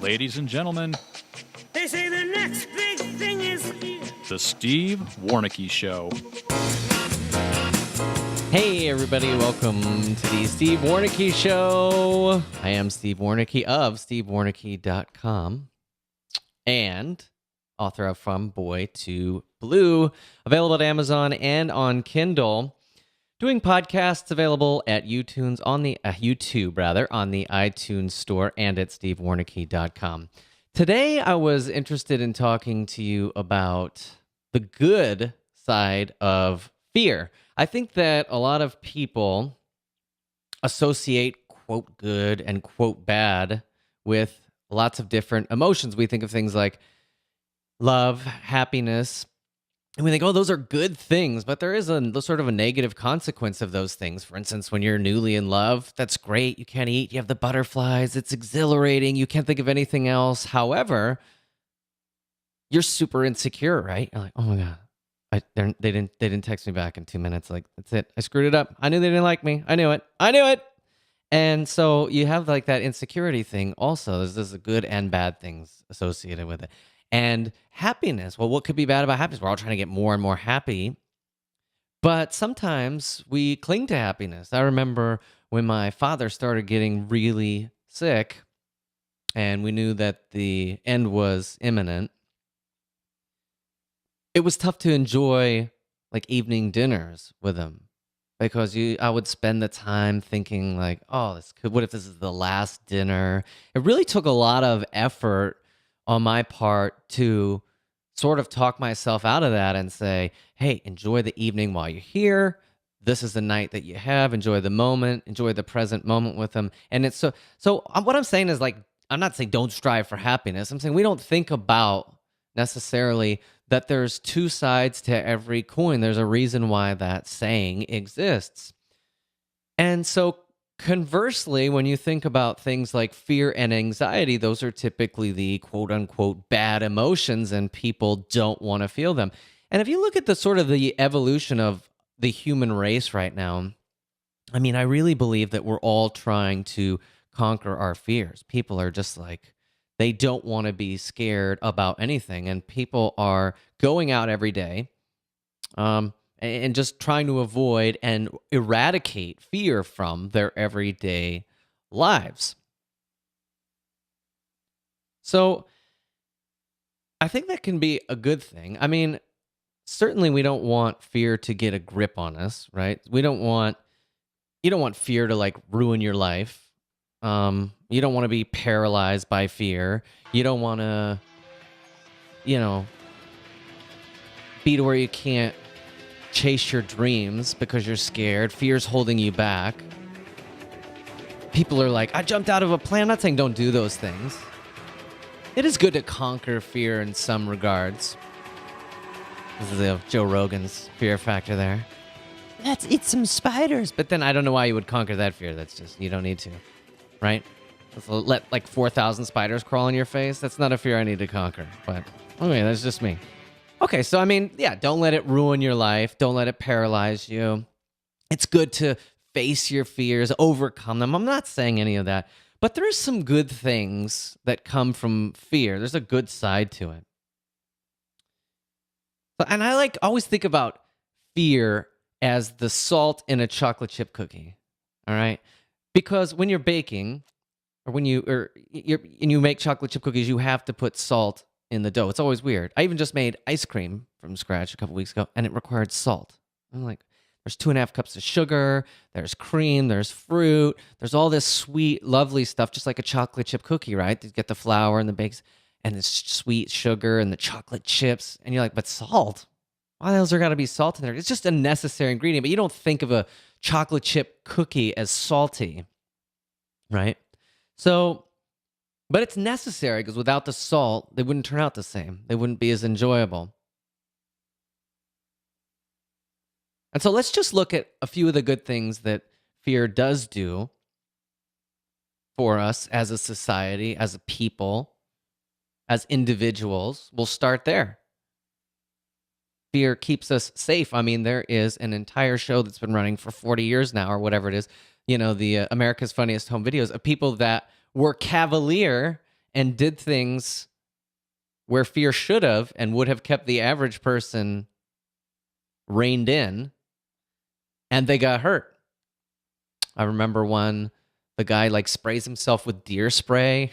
Ladies and gentlemen, They say the next big thing is here. the Steve Warneke Show. Hey, everybody, welcome to the Steve Warneke Show. I am Steve Warneke of stevewarneke.com and author of From Boy to Blue, available at Amazon and on Kindle. Doing podcasts available at YouTube on the iTunes Store and at stevewarneke.com. Today, I was interested in talking to you about the good side of fear. I think that a lot of people associate quote good and quote bad with lots of different emotions. We think of things like love, happiness, and we think, oh, those are good things, but there is a sort of a negative consequence of those things. For instance, when you're newly in love, that's great. You can't eat. You have the butterflies. It's exhilarating. You can't think of anything else. However, you're super insecure, right? You're like, oh my God, they didn't text me back in 2 minutes. Like, that's it. I screwed it up. I knew they didn't like me. I knew it. And so you have like that insecurity thing also. There's good and bad things associated with it. And happiness. Well, what could be bad about happiness? We're all trying to get more and more happy. But sometimes we cling to happiness. I remember when my father started getting really sick and we knew that the end was imminent, it was tough to enjoy like evening dinners with him because I would spend the time thinking like, oh, what if this is the last dinner? It really took a lot of effort on my part to sort of talk myself out of that and say, hey, enjoy the evening while you're here. This is the night that you have. Enjoy the moment. Enjoy the present moment with them. And it's so what I'm saying is like, I'm not saying don't strive for happiness. I'm saying we don't think about necessarily that there's two sides to every coin. There's a reason why that saying exists. And so conversely, when you think about things like fear and anxiety, those are typically the quote unquote bad emotions and people don't want to feel them. And if you look at the sort of the evolution of the human race right now, I mean, I really believe that we're all trying to conquer our fears. People are just like, they don't want to be scared about anything. And people are going out every day, and just trying to avoid and eradicate fear from their everyday lives. So I think that can be a good thing. I mean, certainly we don't want fear to get a grip on us, right? You don't want fear to like ruin your life. You don't want to be paralyzed by fear. You don't want to, be to where you can't chase your dreams because you're scared. Fear's holding you back. People are like, I jumped out of a plane. I'm not saying don't do those things. It is good to conquer fear in some regards. This is the Joe Rogan's fear factor there. Let's eat some spiders. But then I don't know why you would conquer that fear. That's just, you don't need to, right? Let like 4,000 spiders crawl on your face. That's not a fear I need to conquer. But okay, that's just me. Okay, so I mean, yeah, don't let it ruin your life. Don't let it paralyze you. It's good to face your fears, overcome them. I'm not saying any of that. But there are some good things that come from fear. There's a good side to it. And I always think about fear as the salt in a chocolate chip cookie. All right? Because when you're baking, or when you make chocolate chip cookies, you have to put salt in the dough. It's always weird. I even just made ice cream from scratch a couple weeks ago, and it required salt. I'm like, there's 2.5 cups of sugar, there's cream, there's fruit, there's all this sweet, lovely stuff, just like a chocolate chip cookie, right? You get the flour and the bakes, and this sweet sugar and the chocolate chips, and you're like, but salt? Why the hell's there got to be salt in there? It's just a necessary ingredient, but you don't think of a chocolate chip cookie as salty, right? So, but it's necessary because without the salt, they wouldn't turn out the same. They wouldn't be as enjoyable. And so let's just look at a few of the good things that fear does do for us as a society, as a people, as individuals. We'll start there. Fear keeps us safe. I mean, there is an entire show that's been running for 40 years now, or whatever it is, the America's Funniest Home Videos of people that were cavalier and did things where fear should have and would have kept the average person reined in, and they got hurt. I remember one, the guy like sprays himself with deer spray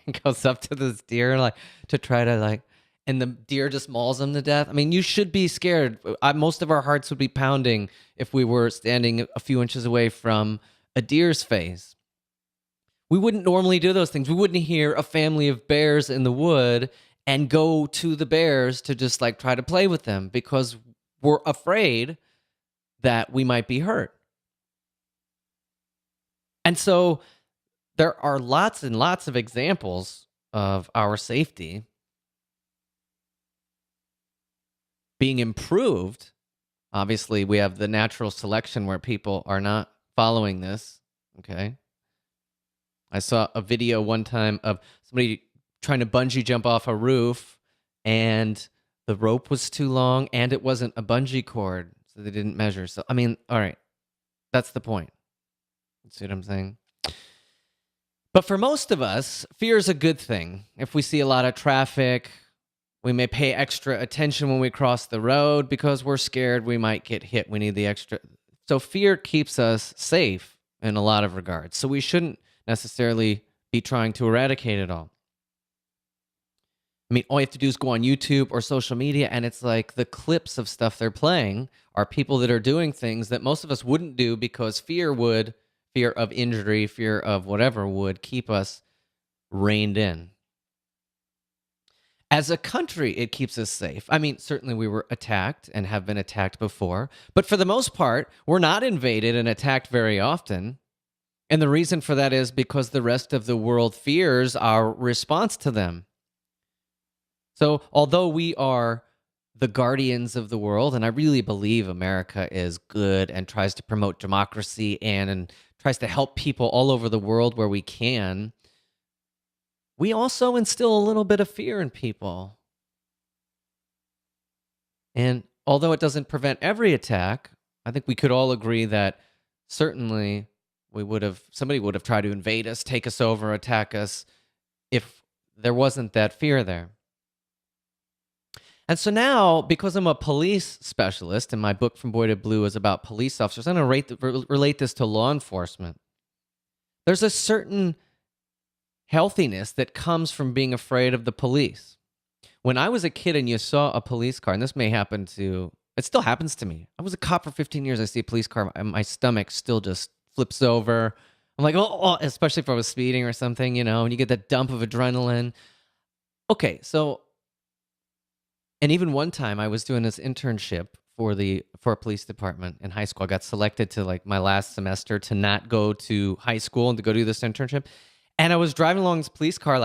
and goes up to this deer like to try to like, and the deer just mauls him to death. I mean, you should be scared. Most of our hearts would be pounding if we were standing a few inches away from a deer's face. We wouldn't normally do those things. We wouldn't hear a family of bears in the wood and go to the bears to just like try to play with them because we're afraid that we might be hurt. And so there are lots and lots of examples of our safety being improved. Obviously, we have the natural selection where people are not following this, okay? I saw a video one time of somebody trying to bungee jump off a roof, and the rope was too long, and it wasn't a bungee cord, so they didn't measure. So, I mean, all right, that's the point. See what I'm saying? But for most of us, fear is a good thing. If we see a lot of traffic, we may pay extra attention when we cross the road because we're scared we might get hit. We need the extra. So fear keeps us safe in a lot of regards. So we shouldn't necessarily be trying to eradicate it all. I mean, all you have to do is go on YouTube or social media, and it's like the clips of stuff they're playing are people that are doing things that most of us wouldn't do because fear of injury, fear of whatever would keep us reined in. As a country, it keeps us safe. I mean, certainly we were attacked and have been attacked before, but for the most part, we're not invaded and attacked very often. And the reason for that is because the rest of the world fears our response to them. So although we are the guardians of the world, and I really believe America is good and tries to promote democracy and tries to help people all over the world where we can, we also instill a little bit of fear in people. And although it doesn't prevent every attack, I think we could all agree that certainly somebody would have tried to invade us, take us over, attack us if there wasn't that fear there. And so now, because I'm a police specialist, and my book From Boy to Blue is about police officers, I'm going to relate this to law enforcement. There's a certain healthiness that comes from being afraid of the police. When I was a kid and you saw a police car, and this may happen to, it still happens to me. I was a cop for 15 years. I see a police car, and my stomach still just flips over. I'm like, oh, especially if I was speeding or something, and you get that dump of adrenaline. Okay, so, and even one time I was doing this internship for a police department in high school. I got selected to like my last semester to not go to high school and to go do this internship. And I was driving along this police car,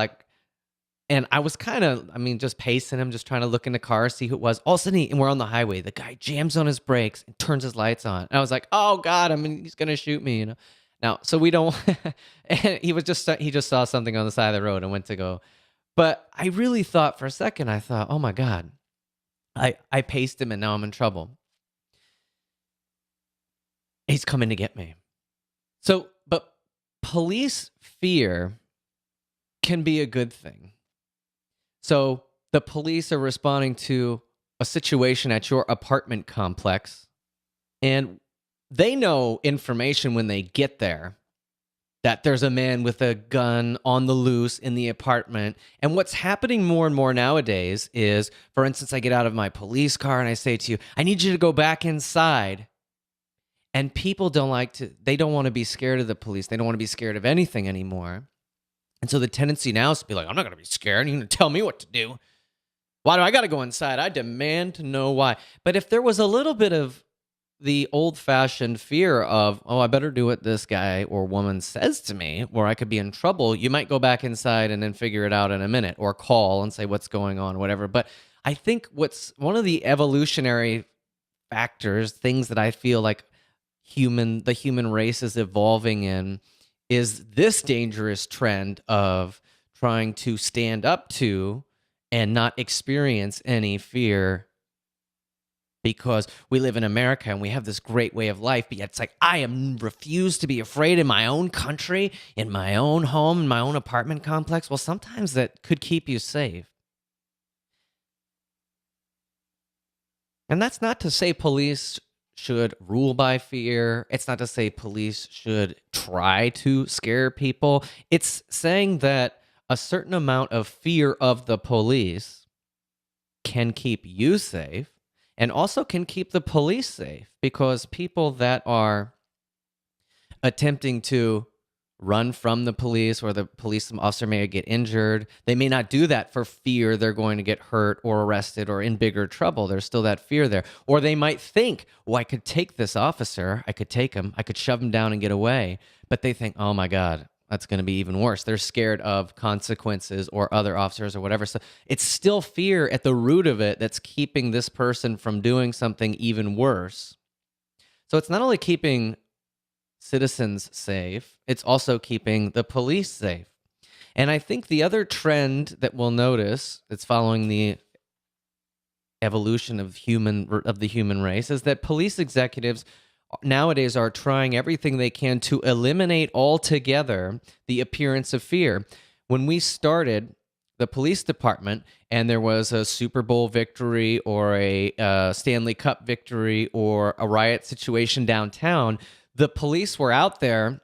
and I was kind of, just pacing him, just trying to look in the car, see who it was. All of a sudden, and we're on the highway. The guy jams on his brakes and turns his lights on. And I was like, oh God, he's going to shoot me, Now, so we don't, and he just saw something on the side of the road and went to go. But I really thought for a second, oh my God, I paced him and now I'm in trouble. He's coming to get me. So, but police fear can be a good thing. So the police are responding to a situation at your apartment complex, and they know information when they get there that there's a man with a gun on the loose in the apartment. And what's happening more and more nowadays is, for instance, I get out of my police car and I say to you, I need you to go back inside. And people don't want to be scared of the police. They don't want to be scared of anything anymore. And so the tendency now is to be like, I'm not going to be scared. You're going to tell me what to do. Why do I got to go inside? I demand to know why. But if there was a little bit of the old-fashioned fear of, I better do what this guy or woman says to me, or I could be in trouble, you might go back inside and then figure it out in a minute, or call and say what's going on, whatever. But I think what's one of the evolutionary factors, things that I feel like the human race is evolving in, is this dangerous trend of trying to stand up to and not experience any fear because we live in America and we have this great way of life, but yet it's like, refuse to be afraid in my own country, in my own home, in my own apartment complex. Well, sometimes that could keep you safe. And that's not to say police should rule by fear. It's not to say police should try to scare people. It's saying that a certain amount of fear of the police can keep you safe and also can keep the police safe, because people that are attempting to run from the police, or the police officer may get injured, they may not do that for fear they're going to get hurt or arrested or in bigger trouble. There's still that fear there. Or they might think, well, I could take this officer, I could take him, I could shove him down and get away. But they think, oh my God, that's going to be even worse. They're scared of consequences or other officers or whatever. So it's still fear at the root of it that's keeping this person from doing something even worse. So it's not only keeping citizens safe, it's also keeping the police safe. And I think the other trend that we'll notice that's following the evolution of the human race is that police executives nowadays are trying everything they can to eliminate altogether the appearance of fear. When we started the police department and there was a Super Bowl victory or a Stanley Cup victory or a riot situation downtown, the police were out there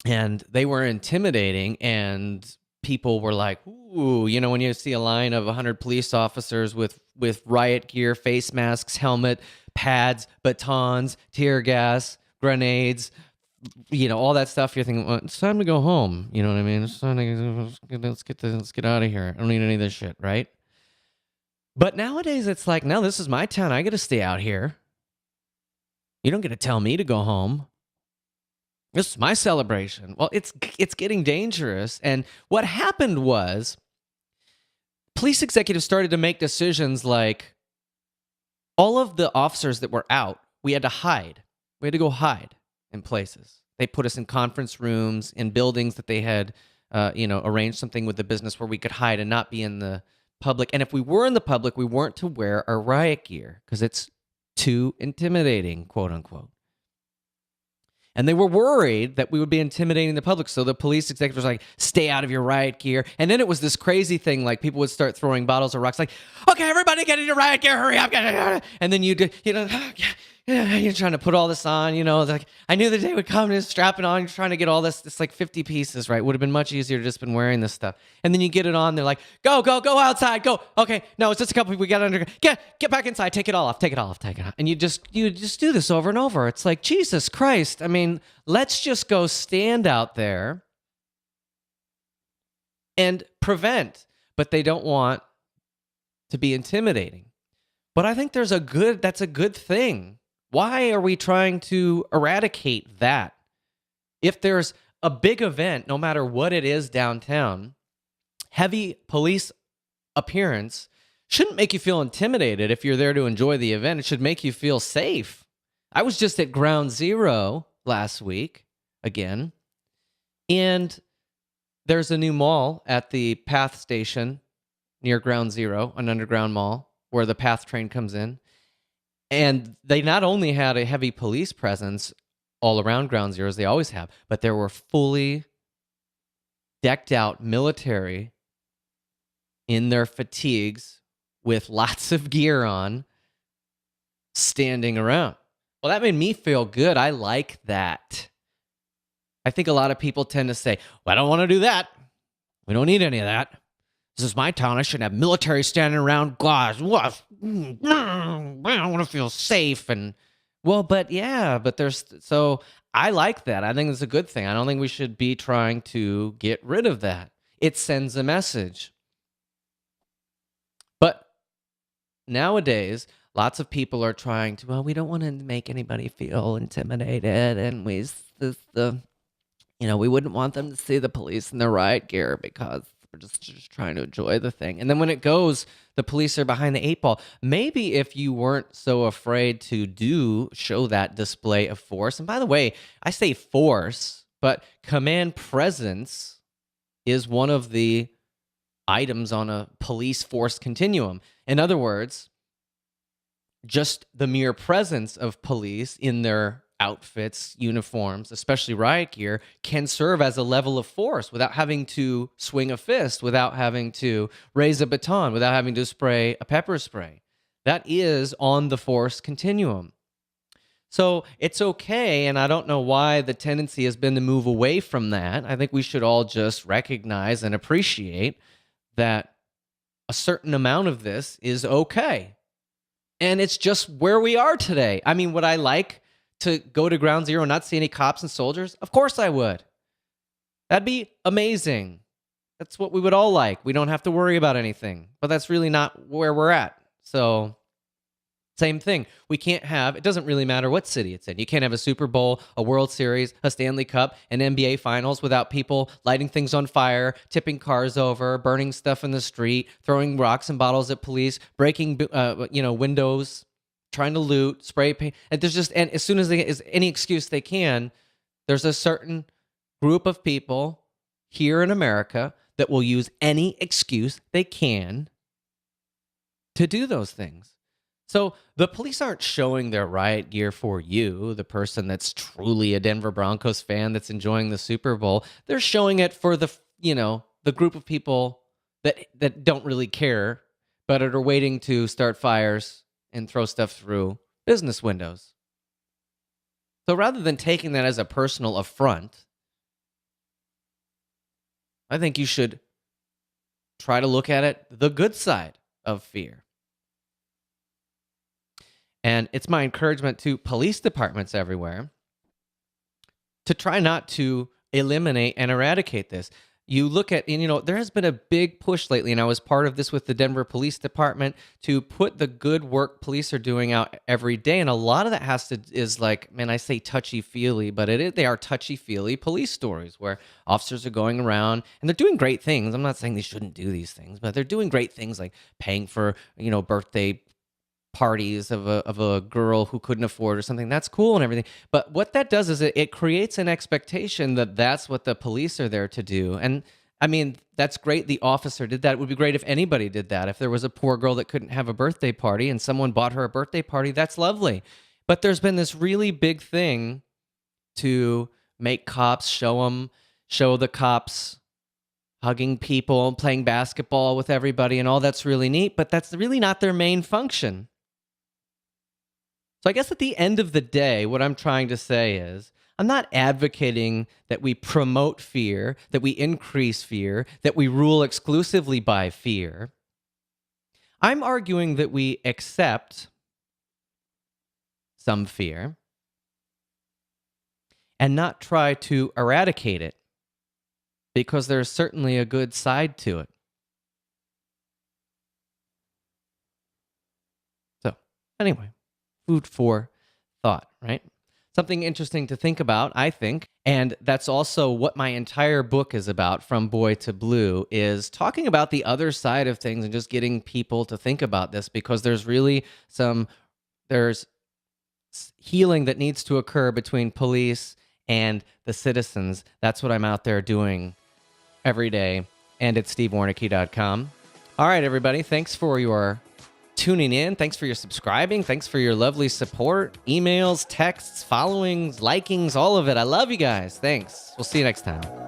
and they were intimidating, and people were like, ooh, when you see a line of 100 police officers with riot gear, face masks, helmet, pads, batons, tear gas, grenades, all that stuff, you're thinking, well, it's time to go home. You know what I mean? It's time to, let's get out of here. I don't need any of this shit, right? But nowadays it's like, no, this is my town. I got to stay out here. You don't get to tell me to go home. This is my celebration. Well, it's getting dangerous. And what happened was police executives started to make decisions like all of the officers that were out, we had to hide. We had to go hide in places. They put us in conference rooms, in buildings that they had, arranged something with the business where we could hide and not be in the public. And if we were in the public, we weren't to wear our riot gear because it's too intimidating, quote unquote. And they were worried that we would be intimidating the public. So the police executives were like, stay out of your riot gear. And then it was this crazy thing, like people would start throwing bottles or rocks, like, okay, everybody get into riot gear, hurry up. And then you're trying to put all this on, like, I knew the day would come, and strap it on, you're trying to get all this like 50 pieces, right? Would have been much easier to just been wearing this stuff. And then you get it on, they're like, go outside, go. Okay, no, it's just a couple people, we got under, get back inside, take it all off. And you just do this over and over. It's like, Jesus Christ. I mean, let's just go stand out there and prevent, but they don't want to be intimidating. But I think that's a good thing. Why are we trying to eradicate that? If there's a big event, no matter what it is downtown, heavy police appearance shouldn't make you feel intimidated if you're there to enjoy the event. It should make you feel safe. I was just at Ground Zero last week again, and there's a new mall at the PATH station near Ground Zero, an underground mall where the PATH train comes in. And they not only had a heavy police presence all around Ground Zero, as they always have, but there were fully decked out military in their fatigues with lots of gear on, standing around. Well, that made me feel good. I like that. I think a lot of people tend to say, well, I don't want to do that. We don't need any of that. This is my town. I shouldn't have military standing around. Gosh, what? I want to feel safe. And but so I like that. I think it's a good thing. I don't think we should be trying to get rid of that. It sends a message. But nowadays, lots of people are trying to, we don't want to make anybody feel intimidated, and we wouldn't want them to see the police in their riot gear because we're just trying to enjoy the thing. And then when it goes, the police are behind the eight ball. Maybe if you weren't so afraid to show that display of force. And by the way, I say force, but command presence is one of the items on a police force continuum. In other words, just the mere presence of police in their outfits, uniforms, especially riot gear, can serve as a level of force without having to swing a fist, without having to raise a baton, without having to spray a pepper spray. That is on the force continuum. So it's okay, and I don't know why the tendency has been to move away from that. I think we should all just recognize and appreciate that a certain amount of this is okay. And it's just where we are today. I mean, would I like to go to ground zero and not see any cops and soldiers? Of course I would. That'd be amazing. That's what we would all like. We don't have to worry about anything. But that's really not where we're at. So, same thing. We can't have, it doesn't really matter what city it's in. You can't have a Super Bowl, a World Series, a Stanley Cup, an NBA Finals without people lighting things on fire, tipping cars over, burning stuff in the street, throwing rocks and bottles at police, breaking windows, trying to loot, spray paint. And there's just, and as soon as they get any excuse they can, there's a certain group of people here in America that will use any excuse they can to do those things. So the police aren't showing their riot gear for you, the person that's truly a Denver Broncos fan that's enjoying the Super Bowl. They're showing it for the group of people that don't really care, but are waiting to start fires and throw stuff through business windows. So rather than taking that as a personal affront, I think you should try to look at it the good side of fear. And it's my encouragement to police departments everywhere to try not to eliminate and eradicate this. You look at, and there has been a big push lately, and I was part of this with the Denver Police Department, to put the good work police are doing out every day. And a lot of that is like, man, I say touchy-feely, but they are touchy-feely police stories where officers are going around and they're doing great things. I'm not saying they shouldn't do these things, but they're doing great things like paying for, birthday parties of a girl who couldn't afford or something. That's cool and everything. But what that does is it creates an expectation that that's what the police are there to do. And I mean, that's great. The officer did that. It would be great if anybody did that. If there was a poor girl that couldn't have a birthday party and someone bought her a birthday party, that's lovely. But there's been this really big thing to make cops show the cops hugging people, playing basketball with everybody, and all that's really neat, but that's really not their main function. So I guess at the end of the day, what I'm trying to say is, I'm not advocating that we promote fear, that we increase fear, that we rule exclusively by fear. I'm arguing that we accept some fear and not try to eradicate it, because there's certainly a good side to it. So, anyway. Food for thought, right? Something interesting to think about, I think, and that's also what my entire book is about, From Boy to Blue, is talking about the other side of things and just getting people to think about this, because there's healing that needs to occur between police and the citizens. That's what I'm out there doing every day, and at stevewarneke.com. All right, everybody, thanks for your tuning in. Thanks for your subscribing. Thanks for your lovely support, emails, texts, followings, likings, all of it. I love you guys. Thanks. We'll see you next time.